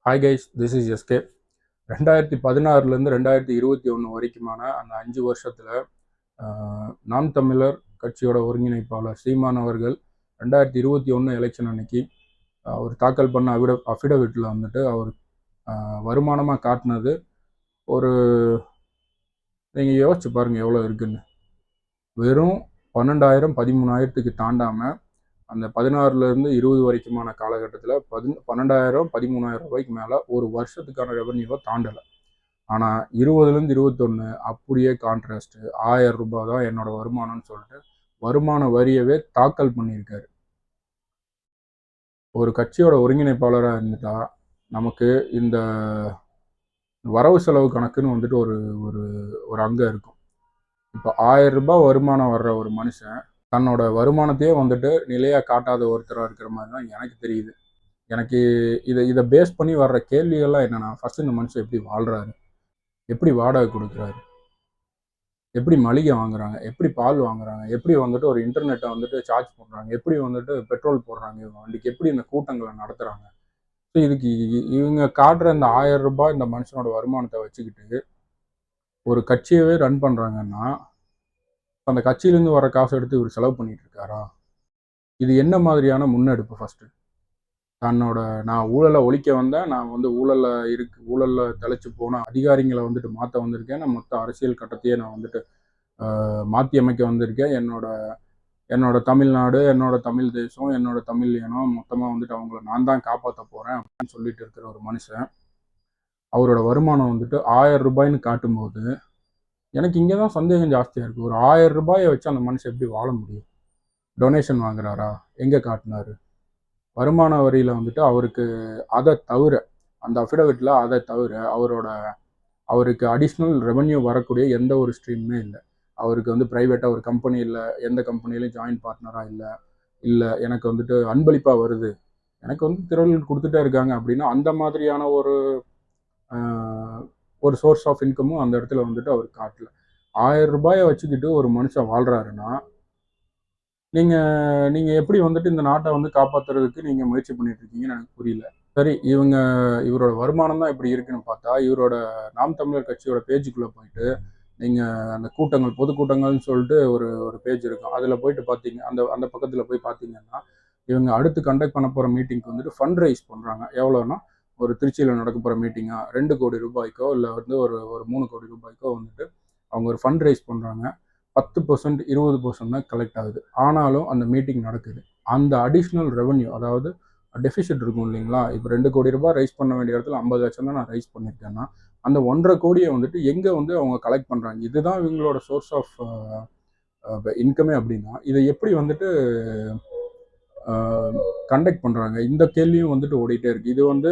Hi guys, this is SK. 2016லேருந்து 2021 வரைக்குமான அந்த 5 வருஷத்தில் நாம் தமிழர் கட்சியோட ஒருங்கிணைப்பாளர் சீமான் அவர்கள் 2021 எலெக்ஷன் அன்னைக்கு அவர் தாக்கல் பண்ண அஃபிடவிட்டில் வந்துட்டு அவர் வருமானமாக காட்டினது ஒரு நீங்கள் யோசிச்சு பாருங்கள் எவ்வளோ இருக்குன்னு. வெறும் 12,000 13,000க்கு தாண்டாமல் அந்த 16லேருந்து 20 வரைக்குமான காலகட்டத்தில் 12,000 13,000 ரூபாய்க்கு மேலே ஒரு வருஷத்துக்கான ரெவன்யூவை தாண்டலை. ஆனால் 20லேருந்து 21 அப்படியே கான்ட்ராஸ்ட்டு 1000 ரூபாய் தான் என்னோட வருமானம்னு சொல்லிட்டு வருமான வரியவே தாக்கல் பண்ணியிருக்காரு. ஒரு கட்சியோட ஒருங்கிணைப்பாளராக இருந்துட்டா நமக்கு இந்த வரவு செலவு கணக்குன்னு வந்துட்டு ஒரு ஒரு ஒரு அங்கம் இருக்கும். இப்போ 1000 ரூபாய் வருமானம் வர்ற ஒரு மனுஷன் தன்னோட வருமானத்தையே வந்துட்டு நிலையாக காட்டாத ஒருத்தராக இருக்கிற மாதிரி தான் எனக்கு தெரியுது. எனக்கு இதை பேஸ் பண்ணி வர்ற கேள்விகள்லாம் என்னென்னா, ஃபஸ்ட்டு இந்த மனுஷன் எப்படி வாழ்கிறாரு, எப்படி வாடகை கொடுக்குறாரு, எப்படி மளிகை வாங்குறாங்க, எப்படி பால் வாங்குறாங்க, எப்படி வந்துட்டு ஒரு இன்டர்நெட்டை வந்துட்டு சார்ஜ் பண்ணுறாங்க, எப்படி வந்துட்டு பெட்ரோல் போடுறாங்க, இவங்க வண்டிக்கு எப்படி இந்த கூட்டங்களை நடத்துகிறாங்க. ஸோ இதுக்கு இவங்க காட்டுற இந்த 1000 ரூபாய் இந்த மனுஷனோட வருமானத்தை வச்சுக்கிட்டு ஒரு கட்சியவே ரன் பண்ணுறாங்கன்னா அந்த கட்சியிலேருந்து வர காசு எடுத்து இவர் செலவு பண்ணிட்டு இருக்காரா? இது என்ன மாதிரியான முன்னெடுப்பு? ஃபஸ்ட்டு தன்னோட நான் ஊழலை ஒழிக்க வந்தேன், நான் வந்து ஊழலில் தெளிச்சு போன அதிகாரிகளை வந்துட்டு மாற்ற வந்திருக்கேன், நான் மொத்த அரசியல் கட்டத்தையே நான் வந்துட்டு மாற்றி அமைக்க வந்திருக்கேன், என்னோட தமிழ்நாடு, என்னோட தமிழ் தேசம், என்னோட தமிழ் இனம் மொத்தமாக வந்துட்டு அவங்கள நான் தான் காப்பாற்ற போகிறேன் அப்படின்னு சொல்லிட்டு இருக்கிற ஒரு மனுஷன் அவரோட வருமானம் வந்துட்டு 1000 ரூபாய்ன்னு காட்டும்போது எனக்கு இங்கே தான் சந்தேகம் ஜாஸ்தியாக இருக்குது. ஒரு 1000 ரூபாயை வச்சு அந்த மனுஷன் எப்படி வாழ முடியும்? டொனேஷன் வாங்குறாரா? எங்கே காட்டினாரு? வருமான வரியில் வந்துட்டு அவருக்கு அதை தவிர அந்த அஃபிடவிட்டில் அதை தவிர அவருக்கு அடிஷ்னல் ரெவன்யூ வரக்கூடிய எந்த ஒரு ஸ்ட்ரீமுமே இல்லை. அவருக்கு வந்து ப்ரைவேட்டாக ஒரு கம்பெனி இல்லை, எந்த கம்பெனிலையும் ஜாயின்ட் பார்ட்னராக இல்லை எனக்கு வந்துட்டு அன்பளிப்பாக வருது, எனக்கு வந்து திரள் கொடுத்துட்டே இருக்காங்க அப்படின்னா அந்த மாதிரியான ஒரு சோர்ஸ் ஆஃப் இன்கமும் அந்த இடத்துல வந்துட்டு அவர் காட்டல. 1000 ரூபாயை வச்சுக்கிட்டு ஒரு மனுஷன் வாழ்கிறாருன்னா நீங்கள் எப்படி வந்துட்டு இந்த நாட்டை வந்து காப்பாற்றுறதுக்கு நீங்கள் முயற்சி பண்ணிட்டு இருக்கீங்கன்னு எனக்கு புரியல. சரி, இவரோட வருமானம் தான் இப்படி இருக்குன்னு பார்த்தா இவரோட நாம் தமிழர் கட்சியோட பேஜுக்குள்ளே போயிட்டு நீங்கள் அந்த கூட்டங்கள் பொதுக்கூட்டங்கள்னு சொல்லிட்டு ஒரு பேஜ் இருக்கும், அதில் போயிட்டு பார்த்தீங்க அந்த பக்கத்தில் போய் பார்த்தீங்கன்னா இவங்க அடுத்து கண்டக்ட் பண்ண போகிற மீட்டிங்க்கு வந்துட்டு ஃபண்ட் ரைஸ் பண்ணுறாங்க. எவ்வளோன்னா ஒரு திருச்சியில் நடக்க போகிற மீட்டிங்காக 2 கோடி ரூபாய்க்கோ இல்லை வந்து ஒரு 3 கோடி ரூபாய்க்கோ வந்துட்டு அவங்க ஒரு ஃபண்ட் ரைஸ் பண்ணுறாங்க. 10% 20% தான் கலெக்ட் ஆகுது. ஆனாலும் அந்த மீட்டிங் நடக்குது. அந்த அடிஷ்னல் ரெவன்யூ, அதாவது டெஃபிசிட் இருக்கும் இல்லைங்களா? இப்போ 2 கோடி ரூபாய் ரைஸ் பண்ண வேண்டிய இடத்துல 50 லட்சம் தான் நான் ரைஸ் பண்ணியிருக்கேன்னா அந்த 1.5 கோடியை வந்துட்டு எங்கே வந்து அவங்க கலெக்ட் பண்ணுறாங்க? இதுதான் இவங்களோட சோர்ஸ் ஆஃப் இன்கமே அப்படின்னா இதை எப்படி வந்துட்டு கண்டக்ட் பண்ணுறாங்க? இந்த கேள்வியும் வந்துட்டு ஓடிட்டே இருக்குது. இது வந்து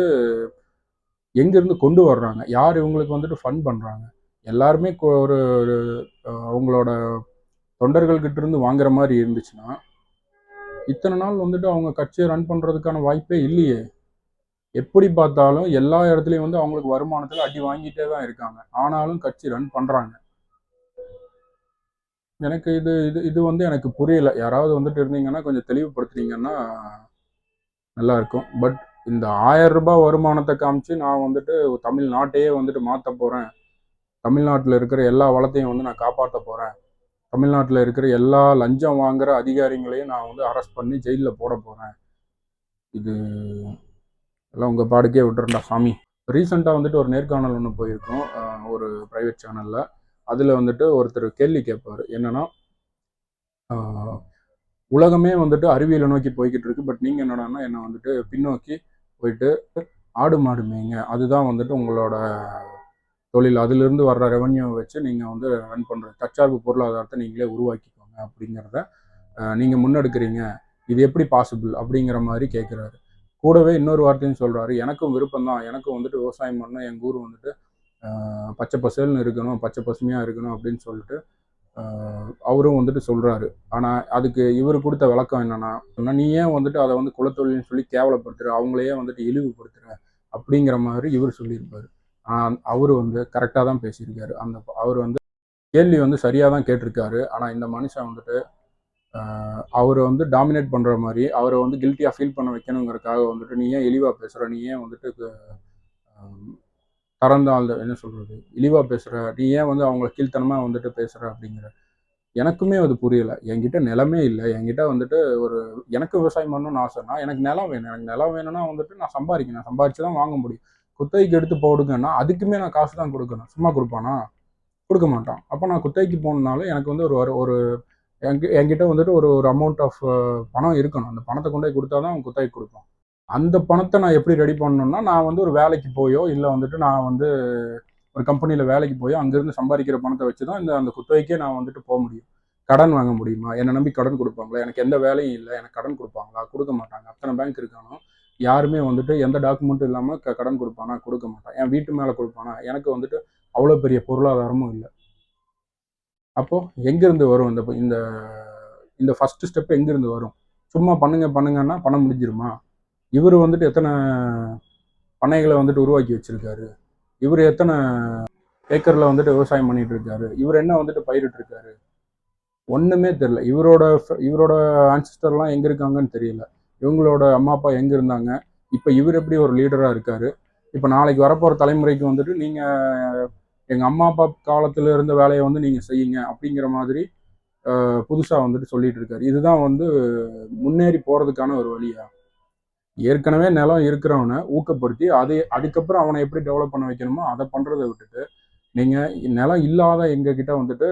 எங்கேருந்து கொண்டு வர்றாங்க? யார் இவங்களுக்கு வந்துட்டு ஃபண்ட் பண்ணுறாங்க? எல்லாருமே ஒரு அவங்களோட தொண்டர்கள்கிட்ட இருந்து வாங்குற மாதிரி இருந்துச்சுன்னா இத்தனை நாள் வந்துட்டு அவங்க கட்சியை ரன் பண்ணுறதுக்கான வாய்ப்பே இல்லையே. எப்படி பார்த்தாலும் எல்லா இடத்துலையும் வந்து அவங்களுக்கு வருமானத்தில் அடி வாங்கிட்டே தான் இருக்காங்க, ஆனாலும் கட்சி ரன் பண்ணுறாங்க. எனக்கு இது இது இது வந்து எனக்கு புரியல. யாராவது வந்துட்டு இருந்தீங்கன்னா கொஞ்சம் தெளிவுபடுத்துனீங்கன்னா நல்லா இருக்கும். பட் இந்த 1000 ரூபாய் வருமானத்தை காமிச்சு நான் வந்துட்டு தமிழ்நாட்டையே வந்துட்டு மாற்ற போகிறேன், தமிழ்நாட்டில் இருக்கிற எல்லா வளத்தையும் வந்து நான் காப்பாற்ற போகிறேன், தமிழ்நாட்டில் இருக்கிற எல்லா லஞ்சம் வாங்குற அதிகாரிகளையும் நான் வந்து அரெஸ்ட் பண்ணி ஜெயிலில் போட போகிறேன், இது எல்லாம் உங்கள் பாடுக்கே விட்டுறேன்டா சாமி. ரீசெண்டாக வந்துட்டு ஒரு நேர்காணல் ஒன்று போயிருக்கோம் ஒரு ப்ரைவேட் சேனலில். அதில் வந்துட்டு ஒருத்தர் கேள்வி கேட்பார், என்னென்னா உலகமே வந்துட்டு அறிவியலை நோக்கி போய்கிட்டு இருக்கு, பட் நீங்கள் என்னடான்னா என்னை வந்துட்டு பின்னோக்கி போயிட்டு ஆடு மாடு மேய்ங்க, அதுதான் வந்துட்டு உங்களோட தொழில், அதிலிருந்து வர்ற ரெவன்யூவை வச்சு நீங்கள் வந்து ரன் பண்ணுற தற்சார்பு பொருளாதாரத்தை நீங்களே உருவாக்கிக்கோங்க அப்படிங்கிறத நீங்கள் முன்னெடுக்கிறீங்க, இது எப்படி பாசிபிள் அப்படிங்கிற மாதிரி கேட்குறாரு. கூடவே இன்னொரு வார்த்தையும் சொல்கிறாரு, எனக்கும் விருப்பம் தான், எனக்கும் வந்துட்டு விவசாயம் பண்ணணும், எங்கள் ஊர் வந்துட்டு பச்சை பசேல்னு இருக்கணும், பச்சை பசுமையாக இருக்கணும் அப்படின்னு சொல்லிட்டு அவரும் வந்துட்டு சொல்கிறாரு. ஆனால் அதுக்கு இவர் கொடுத்த விளக்கம் என்னென்னா, நீ ஏன் வந்துட்டு அதை வந்து குலத்தொழில்னு சொல்லி கேவலப்படுத்துகிற, அவங்களையே வந்துட்டு இழிவுபடுத்துகிற அப்படிங்கிற மாதிரி இவர் சொல்லியிருப்பார். அவர் வந்து கரெக்டாக தான் பேசியிருக்காரு. அவர் வந்து கேள்வி வந்து சரியாக தான் கேட்டிருக்காரு. ஆனால் இந்த மனுஷன் வந்துட்டு அவரை வந்து டாமினேட் பண்ணுற மாதிரி அவரை வந்து கில்ட்டியாக ஃபீல் பண்ண வைக்கணுங்கிறதுக்காக வந்துட்டு நீ ஏன் இழிவாக பேசுகிற, நீ ஏன் வந்துட்டு தரந்தாழ்ந்த என்ன சொல்கிறது, இழிவாக பேசுகிற, நீ ஏன் வந்து அவங்கள கீழ்த்தனமாக வந்துட்டு பேசுகிற அப்படிங்கிற. எனக்குமே அது புரியலை. என்கிட்ட நிலமே இல்லை. என்கிட்ட வந்துட்டு ஒரு எனக்கு விவசாயம் பண்ணணும்னு ஆசைன்னா எனக்கு நிலம் வேணும். எனக்கு நிலம் வேணும்னா வந்துட்டு நான் சம்பாதிக்கணும். சம்பாதிச்சு தான் வாங்க முடியும். குத்தகைக்கு எடுத்து போடுங்கன்னா அதுக்குமே நான் காசு தான் கொடுக்கணும். சும்மா கொடுப்பானா? கொடுக்க மாட்டான். அப்போ நான் குத்தகைக்கு போகணுன்னாலும் எனக்கு வந்து ஒரு ஒரு என்கிட்ட வந்துட்டு ஒரு ஒரு அமௌண்ட் ஆஃப் பணம் இருக்கணும். அந்த பணத்தை கொண்டு போய் கொடுத்தா தான் அவன் குத்தகைக்கு கொடுப்பான். அந்த பணத்தை நான் எப்படி ரெடி பண்ணணும்னா, நான் வந்து ஒரு வேலைக்கு போயோ, இல்லை வந்துட்டு நான் வந்து ஒரு கம்பெனியில் வேலைக்கு போயோ, அங்கேருந்து சம்பாதிக்கிற பணத்தை வச்சு தான் அந்த குத்தகைக்கே நான் வந்துட்டு போக முடியும். கடன் வாங்க முடியுமா? என்னை நம்பி கடன் கொடுப்பாங்களா? எனக்கு எந்த வேலையும் இல்லை, எனக்கு கடன் கொடுப்பாங்களா? கொடுக்க மாட்டாங்க. அத்தனை பேங்க் இருக்கானோ யாருமே வந்துட்டு எந்த டாக்குமெண்ட்டும் இல்லாமல் கடன் கொடுப்பானா? கொடுக்க மாட்டான். என் வீட்டு மேலே கொடுப்பானா? எனக்கு வந்துட்டு அவ்வளோ பெரிய பொருளாதாரமும் இல்லை. அப்போ எங்கேருந்து வரும் இந்த இந்த இந்த ஃபர்ஸ்ட் ஸ்டெப் எங்கேருந்து வரும்? சும்மா பண்ணுங்க பண்ணுங்கன்னா பண்ண முடிஞ்சிருமா? இவர் வந்துட்டு எத்தனை பண்ணைகளை வந்துட்டு உருவாக்கி வச்சிருக்காரு? இவர் எத்தனை ஏக்கர்ல வந்துட்டு விவசாயம் பண்ணிட்டு இருக்காரு? இவர் என்ன வந்துட்டு பயிரிட்டு இருக்காரு? ஒண்ணுமே தெரியல. இவரோட ஆன்சிஸ்டர்லாம் எங்க இருக்காங்கன்னு தெரியல. இவங்களோட அம்மா அப்பா எங்க இருந்தாங்க? இப்ப இவர் எப்படி ஒரு லீடரா இருக்காரு? இப்ப நாளைக்கு வரப்போற தலைமுறைக்கு வந்துட்டு நீங்க எங்க அம்மா அப்பா காலத்துல இருந்த வேலையை வந்து நீங்க செய்யுங்க அப்படிங்கிற மாதிரி புதுசா வந்துட்டு சொல்லிட்டு இருக்காரு. இதுதான் வந்து முன்னேறி போறதுக்கான ஒரு வழியா? ஏற்கனவே நிலம் இருக்கிறவனை ஊக்கப்படுத்தி அதுக்கப்புறம் அவனை எப்படி டெவலப் பண்ண வைக்கணுமோ அதை பண்றதை விட்டுட்டு நீங்க நிலம் இல்லாத எங்க கிட்ட வந்துட்டு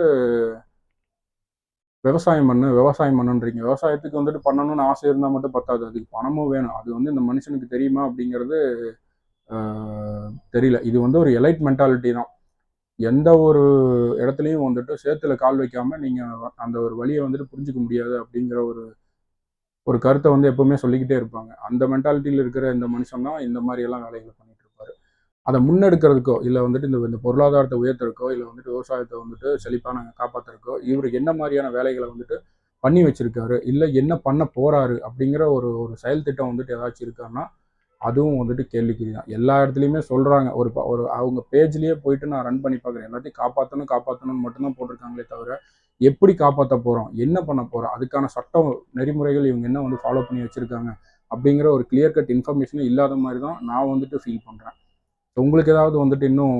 விவசாயம் பண்ணுன்றீங்க. விவசாயத்துக்கு வந்துட்டு பண்ணணும்னு ஆசை இருந்தால் மட்டும் பத்தாது. அதுக்கு பணமும் வேணும். அது வந்து இந்த மனுஷனுக்கு தெரியுமா அப்படிங்கிறது தெரியல. இது வந்து ஒரு எலைட் மென்டாலிட்டி தான். எந்த ஒரு இடத்துலையும் வந்துட்டு சேத்துல கால் வைக்காம நீங்க அந்த ஒரு வழியை வந்துட்டு புரிஞ்சுக்க முடியாது அப்படிங்கிற ஒரு கருத்தை வந்து எப்பவுமே சொல்லிக்கிட்டே இருப்பாங்க. அந்த மென்டாலிட்டியில் இருக்கிற இந்த மனுஷன் தான் இந்த மாதிரி எல்லாம் வேலைகளை பண்ணிட்டு இருப்பாரு. அதை முன்னெடுக்கிறதுக்கோ இல்லை வந்துட்டு இந்த பொருளாதாரத்தை உயர்த்துறதுக்கோ இல்லை வந்துட்டு விவசாயத்தை வந்துட்டு செழிப்பான காப்பாற்றுறதுக்கோ இவர் என்ன மாதிரியான வேலைகளை வந்துட்டு பண்ணி வச்சிருக்காரு, இல்லை என்ன பண்ண போறாரு அப்படிங்கிற ஒரு ஒரு செயல் திட்டம் வந்துட்டு ஏதாச்சும் இருக்காருன்னா அதுவும் வந்துட்டு கேள்விக்குறி தான். எல்லா இடத்துலையுமே சொல்றாங்க. ஒரு அவங்க பேஜ்லயே போயிட்டு நான் ரன் பண்ணி பார்க்குறேன். எல்லாத்தையும் காப்பாற்றணும் காப்பாற்றணும்னு மட்டும்தான் போட்டிருக்காங்களே தவிர எப்படி காப்பாற்ற போறோம், என்ன பண்ண போறோம், அதுக்கான சட்டம் நெறிமுறைகள் இவங்க என்ன வந்து ஃபாலோ பண்ணி வச்சிருக்காங்க அப்படிங்கிற ஒரு கிளியர் கட் இன்ஃபர்மேஷன் இல்லாத மாதிரி தான் நான் வந்துட்டு ஃபீல் பண்றேன். உங்களுக்கு ஏதாவது வந்துட்டு இன்னும்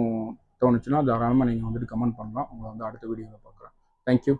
தோணுச்சுன்னா தாராளமாக நீங்கள் வந்துட்டு கமெண்ட் பண்ணலாம். உங்களை வந்து அடுத்த வீடியோவில் பார்க்குறேன். தேங்க்யூ.